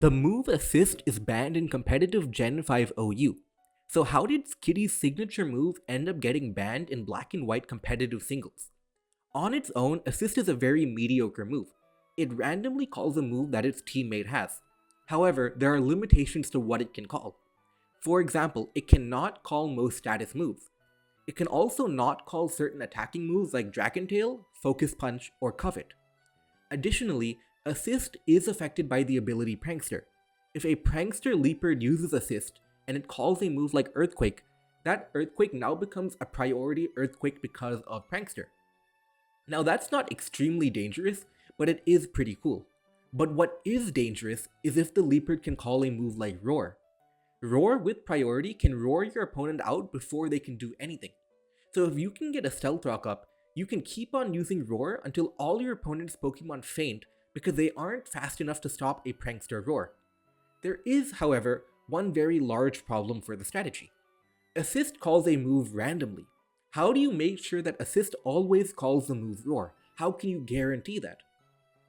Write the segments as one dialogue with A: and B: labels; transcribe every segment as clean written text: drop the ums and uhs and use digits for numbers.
A: The move assist is banned in competitive Gen 5 OU. So how did Skitty's signature move end up getting banned in black and white competitive singles? On its own, assist is a very mediocre move. It randomly calls a move that its teammate has. However, there are limitations to what it can call. For example, it cannot call most status moves. It can also not call certain attacking moves like Dragon Tail, Focus Punch, or Covet. Additionally, assist is affected by the ability Prankster. If a Prankster Leaper uses assist and it calls a move like Earthquake, that Earthquake now becomes a priority Earthquake because of Prankster. Now that's not extremely dangerous, but it is pretty cool. But what is dangerous is if the Leaper can call a move like Roar. Roar with priority can roar your opponent out before they can do anything. So if you can get a Stealth Rock up, you can keep on using Roar until all your opponent's Pokemon faint because they aren't fast enough to stop a Prankster Roar. There is, however, one very large problem for the strategy. Assist calls a move randomly. How do you make sure that Assist always calls the move Roar? How can you guarantee that?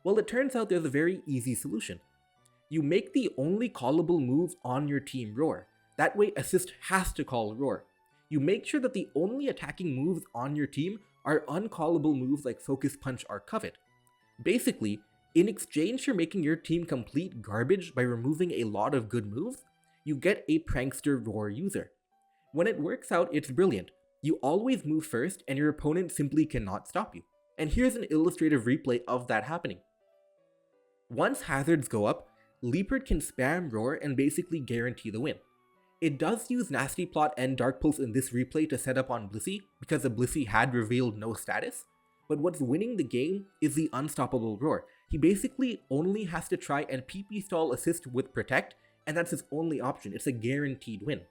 A: Well, it turns out there's a very easy solution. You make the only callable move on your team Roar. That way Assist has to call Roar. You make sure that the only attacking moves on your team are uncallable moves like Focus Punch or Covet. Basically, in exchange for making your team complete garbage by removing a lot of good moves, you get a Prankster Roar user. When it works out, it's brilliant. You always move first and your opponent simply cannot stop you. And here's an illustrative replay of that happening. Once hazards go up, Leopard can spam Roar and basically guarantee the win. It does use Nasty Plot and Dark Pulse in this replay to set up on Blissey because the Blissey had revealed no status, but what's winning the game is the unstoppable Roar. He basically only has to try and PP stall Assist with Protect, and that's his only option. It's a guaranteed win.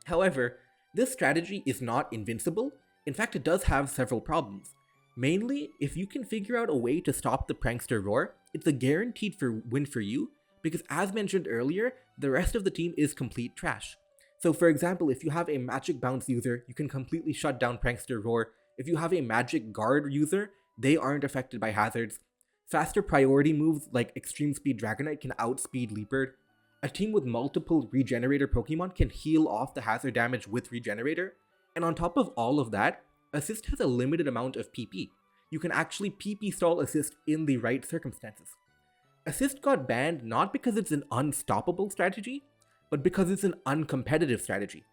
A: However, this strategy is not invincible. In fact, it does have several problems. Mainly, if you can figure out a way to stop the Prankster Roar, it's a guaranteed win for you, because as mentioned earlier, the rest of the team is complete trash. So for example, if you have a Magic Bounce user, you can completely shut down Prankster Roar. If you have a Magic Guard user, they aren't affected by hazards. Faster priority moves like Extreme Speed Dragonite can outspeed Leopard. A team with multiple Regenerator Pokemon can heal off the hazard damage with Regenerator. And on top of all of that, Assist has a limited amount of PP. You can actually PP stall Assist in the right circumstances. Assist got banned not because it's an unstoppable strategy, but because it's an uncompetitive strategy.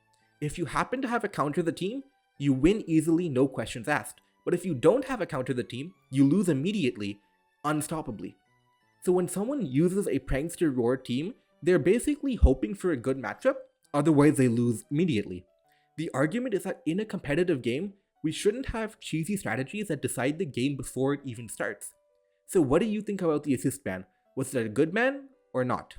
A: If you happen to have a counter the team, you win easily, no questions asked. But if you don't have a counter the team, you lose immediately, unstoppably. So when someone uses a Prankster Roar team, they're basically hoping for a good matchup, otherwise they lose immediately. The argument is that in a competitive game, we shouldn't have cheesy strategies that decide the game before it even starts. So what do you think about the Assist ban? Was it a good ban or not?